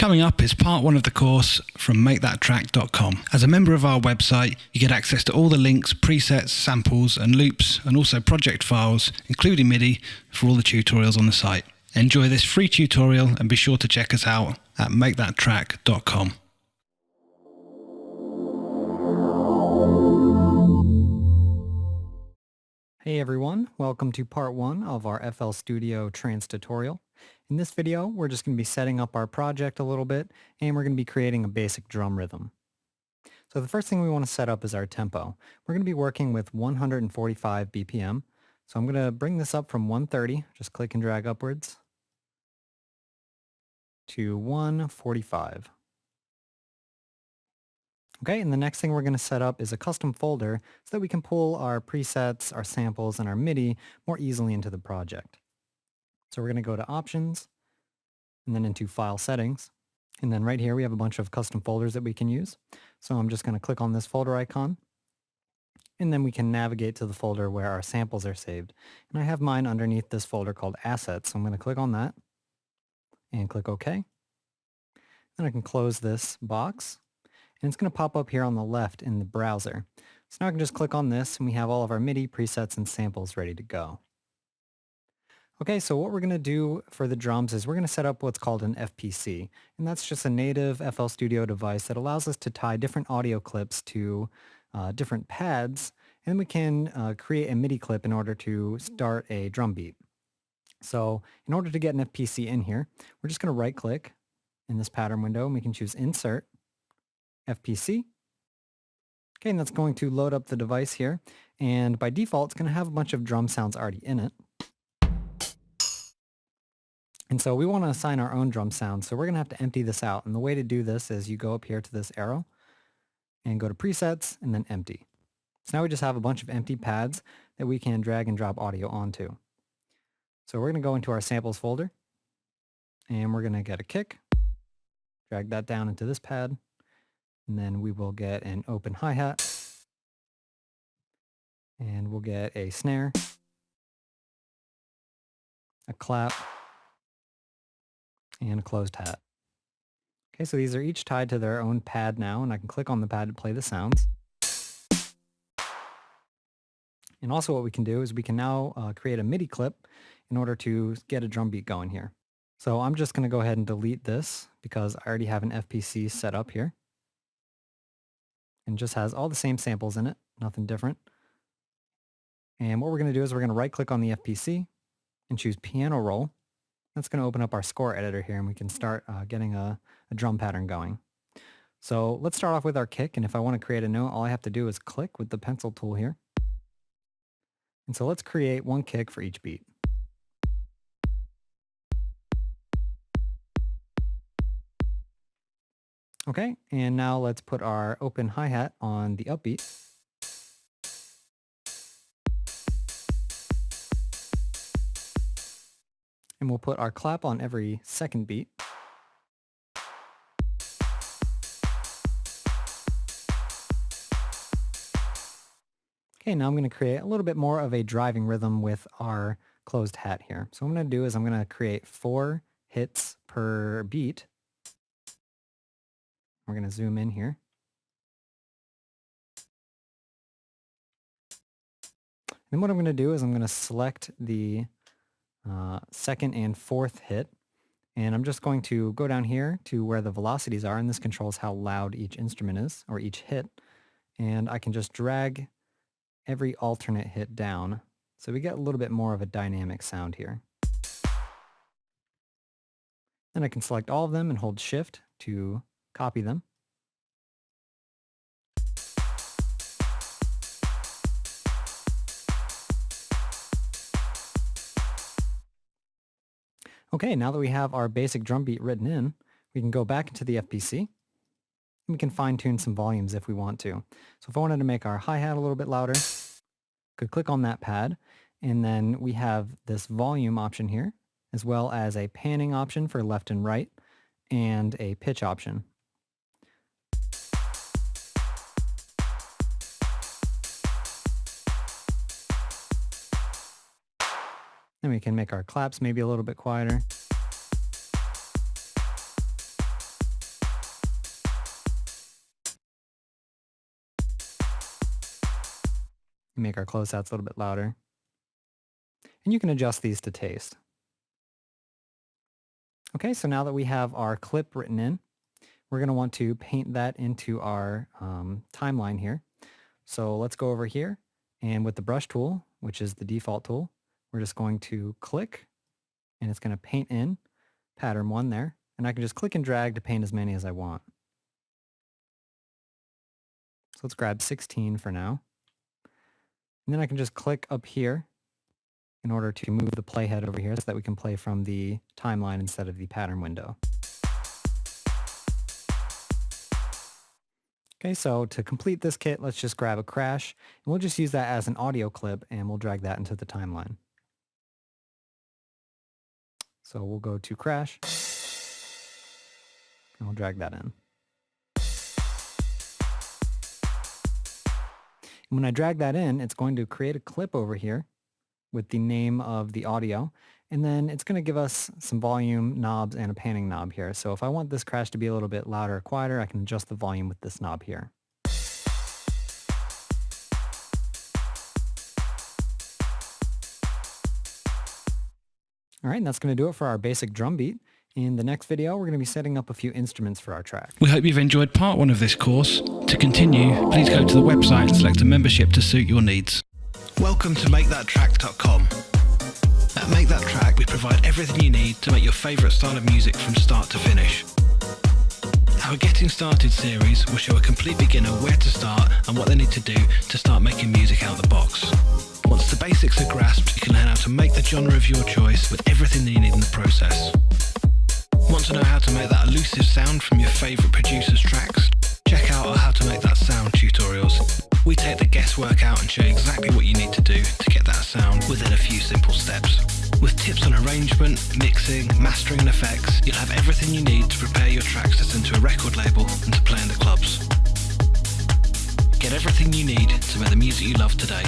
Coming up is part 1 of the course from makethattrack.com. As a member of our website, you get access to all the links, presets, samples and loops, and also project files, including MIDI, for all the tutorials on the site. Enjoy this free tutorial and be sure to check us out at makethattrack.com. Hey everyone, welcome to part 1 of our FL Studio Trance tutorial. In this video, we're just going to be setting up our project a little bit, and we're going to be creating a basic drum rhythm. So the first thing we want to set up is our tempo. We're going to be working with 145 BPM. So I'm going to bring this up from 130, just click and drag upwards, to 145. Okay, and the next thing we're going to set up is a custom folder so that we can pull our presets, our samples, and our MIDI more easily into the project. So we're going to go to Options, and then into File Settings. And then right here we have a bunch of custom folders that we can use. So I'm just going to click on this folder icon, and then we can navigate to the folder where our samples are saved. And I have mine underneath this folder called Assets. So I'm going to click on that and click OK. Then I can close this box. And it's going to pop up here on the left in the browser. So now I can just click on this and we have all of our MIDI presets and samples ready to go. Okay, so what we're going to do for the drums is we're going to set up what's called an FPC. And that's just a native FL Studio device that allows us to tie different audio clips to different pads. And then we can create a MIDI clip in order to start a drum beat. So in order to get an FPC in here, we're just going to right click in this pattern window and we can choose Insert, FPC. Okay, and that's going to load up the device here. And by default, it's going to have a bunch of drum sounds already in it. And so we want to assign our own drum sound. So we're going to have to empty this out. And the way to do this is you go up here to this arrow and go to Presets and then Empty. So now we just have a bunch of empty pads that we can drag and drop audio onto. So we're going to go into our samples folder and we're going to get a kick, drag that down into this pad. And then we will get an open hi-hat, and we'll get a snare, a clap, and a closed hat. Okay, so these are each tied to their own pad now, and I can click on the pad to play the sounds. And also what we can do is we can now create a MIDI clip in order to get a drum beat going here. So I'm just going to go ahead and delete this because I already have an FPC set up here. And just has all the same samples in it, nothing different. And what we're going to do is we're going to right click on the FPC and choose Piano Roll. That's going to open up our score editor here and we can start getting a drum pattern going. So let's start off with our kick, and if I want to create a note, all I have to do is click with the pencil tool here. And so let's create one kick for each beat. Okay, and now let's put our open hi-hat on the upbeat. And we'll put our clap on every second beat. Okay, now I'm going to create a little bit more of a driving rhythm with our closed hat here. So what I'm going to do is I'm going to create 4 hits per beat. We're going to zoom in here. Then what I'm going to do is I'm going to select the second and fourth hit, and I'm just going to go down here to where the velocities are, and this controls how loud each instrument is, or each hit, and I can just drag every alternate hit down, so we get a little bit more of a dynamic sound here. Then I can select all of them and hold Shift to copy them. Okay, now that we have our basic drum beat written in, we can go back into the FPC and we can fine tune some volumes if we want to. So if I wanted to make our hi-hat a little bit louder, could click on that pad, and then we have this volume option here, as well as a panning option for left and right, and a pitch option. Then we can make our claps maybe a little bit quieter. Make our close outs a little bit louder. And you can adjust these to taste. Okay, so now that we have our clip written in, we're going to want to paint that into our timeline here. So let's go over here, and with the brush tool, which is the default tool, we're just going to click, and it's going to paint in pattern 1 there, and I can just click and drag to paint as many as I want. So let's grab 16 for now. And then I can just click up here in order to move the playhead over here so that we can play from the timeline instead of the pattern window. Okay, so to complete this kit, let's just grab a crash, and we'll just use that as an audio clip, and we'll drag that into the timeline. So we'll go to crash, and we'll drag that in. And when I drag that in, it's going to create a clip over here with the name of the audio, and then it's going to give us some volume knobs and a panning knob here. So if I want this crash to be a little bit louder or quieter, I can adjust the volume with this knob here. All right, and that's going to do it for our basic drum beat. In the next video, we're going to be setting up a few instruments for our track. We hope you've enjoyed part 1 of this course. To continue, please go to the website and select a membership to suit your needs. Welcome to MakeThatTrack.com. At Make That Track, we provide everything you need to make your favourite style of music from start to finish. Our Getting Started series will show a complete beginner where to start and what they need to do to start making music out of the box. Once the basics are grasped, you can learn how to make the genre of your choice with everything that you need in the process. Want to know how to make that elusive sound from your favourite producer's tracks? Check out our How to Make That Sound tutorials. We take the guesswork out and show you exactly what you need to do to get that sound within a few simple steps. With tips on arrangement, mixing, mastering and effects, you'll have everything you need to prepare your tracks to send to a record label and to play in the clubs. Get everything you need to make the music you love today.